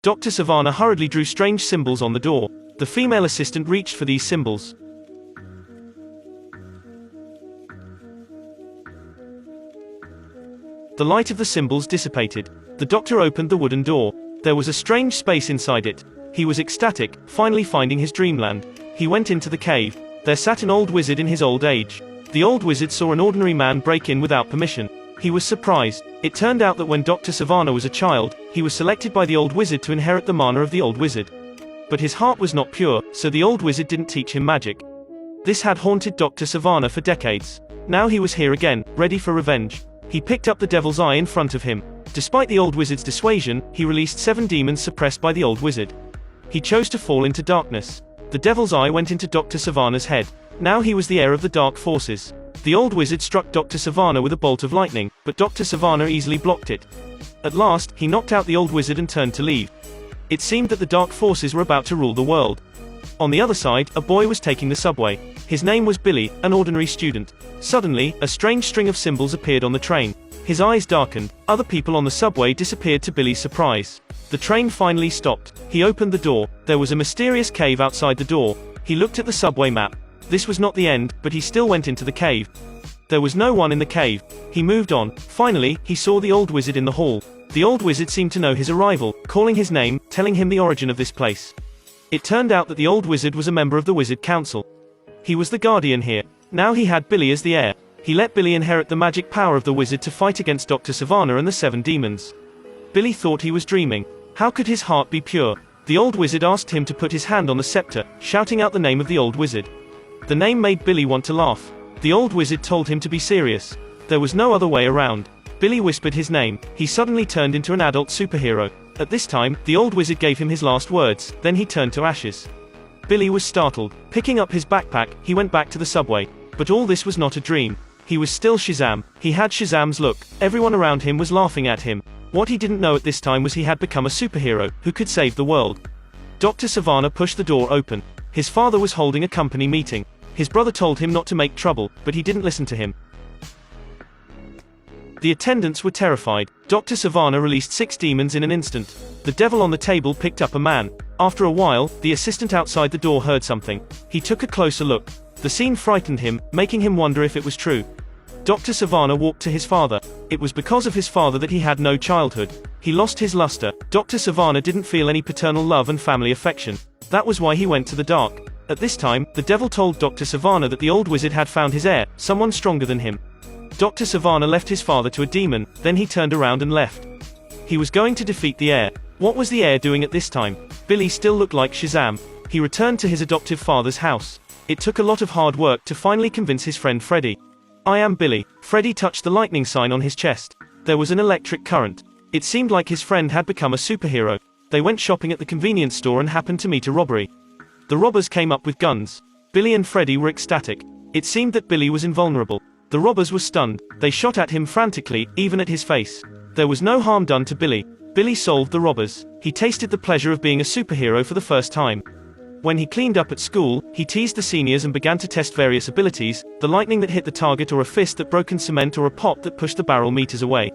Dr. Savannah hurriedly drew strange symbols on the door. The female assistant reached for these symbols. The light of the symbols dissipated. The doctor opened the wooden door. There was a strange space inside it. He was ecstatic, finally finding his dreamland. He went into the cave. There sat an old wizard in his old age. The old wizard saw an ordinary man break in without permission. He was surprised. It turned out that when Dr. Savannah was a child, he was selected by the old wizard to inherit the mana of the old wizard. But his heart was not pure, so the old wizard didn't teach him magic. This had haunted Dr. Savannah for decades. Now he was here again, ready for revenge. He picked up the devil's eye in front of him. Despite the old wizard's dissuasion, he released 7 demons suppressed by the old wizard. He chose to fall into darkness. The devil's eye went into Dr. Savannah's head. Now he was the heir of the dark forces. The old wizard struck Dr. Savannah with a bolt of lightning, but Dr. Savannah easily blocked it. At last, he knocked out the old wizard and turned to leave. It seemed that the dark forces were about to rule the world. On the other side, a boy was taking the subway. His name was Billy, an ordinary student. Suddenly, a strange string of symbols appeared on the train. His eyes darkened. Other people on the subway disappeared to Billy's surprise. The train finally stopped. He opened the door. There was a mysterious cave outside the door. He looked at the subway map. This was not the end, but he still went into the cave. There was no one in the cave. He moved on. Finally, he saw the old wizard in the hall. The old wizard seemed to know his arrival, calling his name, telling him the origin of this place. It turned out that the old wizard was a member of the Wizard Council. He was the guardian here. Now he had Billy as the heir. He let Billy inherit the magic power of the wizard to fight against Dr. Savannah and the 7 demons. Billy thought he was dreaming. How could his heart be pure? The old wizard asked him to put his hand on the scepter, shouting out the name of the old wizard. The name made Billy want to laugh. The old wizard told him to be serious. There was no other way around. Billy whispered his name. He suddenly turned into an adult superhero. At this time, the old wizard gave him his last words, then he turned to ashes. Billy was startled. Picking up his backpack, he went back to the subway. But all this was not a dream. He was still Shazam. He had Shazam's look. Everyone around him was laughing at him. What he didn't know at this time was he had become a superhero, who could save the world. Dr. Savannah pushed the door open. His father was holding a company meeting. His brother told him not to make trouble, but he didn't listen to him. The attendants were terrified. Dr. Savannah released 6 demons in an instant. The devil on the table picked up a man. After a while, the assistant outside the door heard something. He took a closer look. The scene frightened him, making him wonder if it was true. Dr. Savannah walked to his father. It was because of his father that he had no childhood. He lost his luster. Dr. Savannah didn't feel any paternal love and family affection. That was why he went to the dark. At this time, the devil told Dr. Savannah that the old wizard had found his heir, someone stronger than him. Dr. Savannah left his father to a demon, then he turned around and left. He was going to defeat the heir. What was the heir doing at this time? Billy still looked like Shazam. He returned to his adoptive father's house. It took a lot of hard work to finally convince his friend Freddy. "I am Billy." Freddy touched the lightning sign on his chest. There was an electric current. It seemed like his friend had become a superhero. They went shopping at the convenience store and happened to meet a robbery. The robbers came up with guns. Billy and Freddy were ecstatic. It seemed that Billy was invulnerable. The robbers were stunned. They shot at him frantically, even at his face. There was no harm done to Billy. Billy solved the robbers. He tasted the pleasure of being a superhero for the first time. When he cleaned up at school, he teased the seniors and began to test various abilities, the lightning that hit the target or a fist that broke in cement or a pop that pushed the barrel meters away.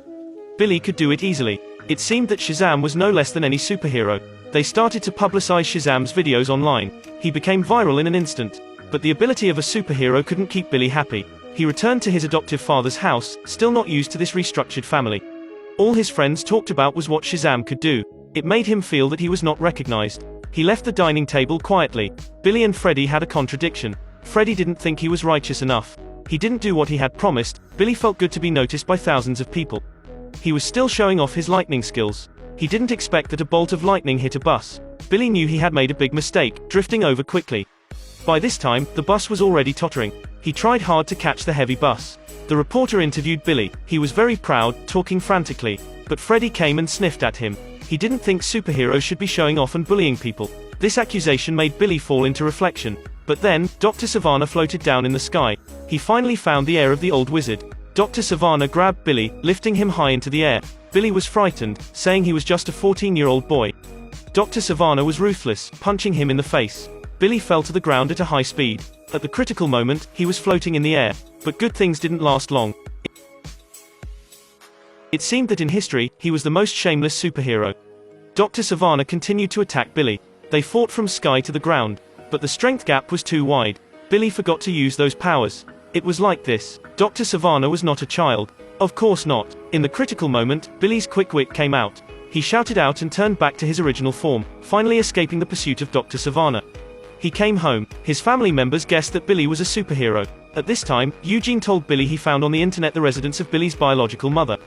Billy could do it easily. It seemed that Shazam was no less than any superhero. They started to publicize Shazam's videos online. He became viral in an instant. But the ability of a superhero couldn't keep Billy happy. He returned to his adoptive father's house, still not used to this restructured family. All his friends talked about was what Shazam could do. It made him feel that he was not recognized. He left the dining table quietly. Billy and Freddy had a contradiction. Freddy didn't think he was righteous enough. He didn't do what he had promised. Billy felt good to be noticed by thousands of people. He was still showing off his lightning skills. He didn't expect that a bolt of lightning hit a bus. Billy knew he had made a big mistake, drifting over quickly. By this time, the bus was already tottering. He tried hard to catch the heavy bus. The reporter interviewed Billy. He was very proud, talking frantically. But Freddy came and sniffed at him. He didn't think superheroes should be showing off and bullying people. This accusation made Billy fall into reflection. But then, Dr. Savannah floated down in the sky. He finally found the heir of the old wizard. Dr. Savannah grabbed Billy, lifting him high into the air. Billy was frightened, saying he was just a 14-year-old boy. Dr. Savannah was ruthless, punching him in the face. Billy fell to the ground at a high speed. At the critical moment, he was floating in the air. But good things didn't last long. It seemed that in history, he was the most shameless superhero. Dr. Savannah continued to attack Billy. They fought from sky to the ground, but the strength gap was too wide. Billy forgot to use those powers. It was like this. Dr. Savannah was not a child. Of course not. In the critical moment, Billy's quick wit came out. He shouted out and turned back to his original form, finally escaping the pursuit of Dr. Savannah. He came home. His family members guessed that Billy was a superhero. At this time, Eugene told Billy he found on the internet the residence of Billy's biological mother.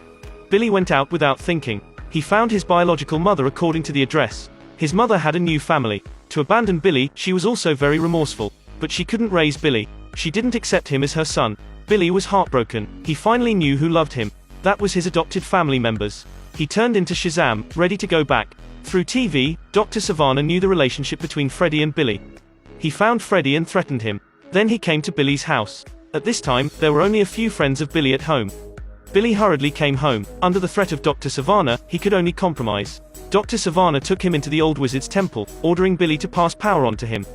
Billy went out without thinking. He found his biological mother according to the address. His mother had a new family. To abandon Billy, she was also very remorseful. But she couldn't raise Billy. She didn't accept him as her son. Billy was heartbroken. He finally knew who loved him. That was his adopted family members. He turned into Shazam, ready to go back. Through TV, Dr. Savannah knew the relationship between Freddy and Billy. He found Freddy and threatened him. Then he came to Billy's house. At this time, there were only a few friends of Billy at home. Billy hurriedly came home. Under the threat of Dr. Savannah, he could only compromise. Dr. Savannah took him into the old wizard's temple, ordering Billy to pass power on to him.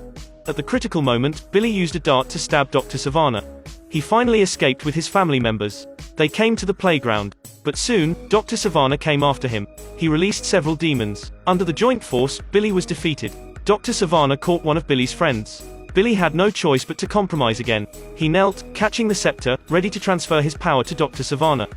At the critical moment, Billy used a dart to stab Dr. Savannah. He finally escaped with his family members. They came to the playground. But soon, Dr. Savannah came after him. He released several demons. Under the joint force, Billy was defeated. Dr. Savannah caught one of Billy's friends. Billy had no choice but to compromise again. He knelt, catching the scepter, ready to transfer his power to Dr. Savannah.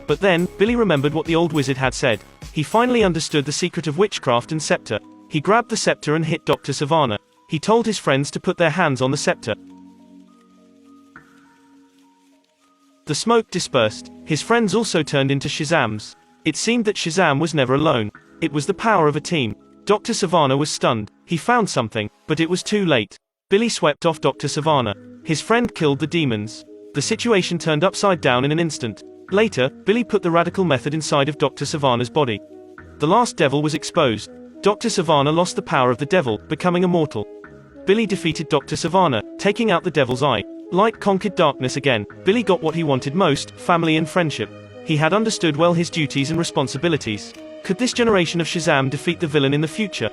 But then, Billy remembered what the old wizard had said. He finally understood the secret of witchcraft and scepter. He grabbed the scepter and hit Dr. Savannah. He told his friends to put their hands on the scepter. The smoke dispersed. His friends also turned into Shazams. It seemed that Shazam was never alone. It was the power of a team. Dr. Savannah was stunned. He found something, but it was too late. Billy swept off Dr. Savannah. His friend killed the demons. The situation turned upside down in an instant. Later, Billy put the radical method inside of Dr. Savannah's body. The last devil was exposed. Dr. Savannah lost the power of the devil, becoming immortal. Billy defeated Dr. Savannah, taking out the devil's eye. Light conquered darkness again. Billy got what he wanted most, family and friendship. He had understood well his duties and responsibilities. Could this generation of Shazam defeat the villain in the future?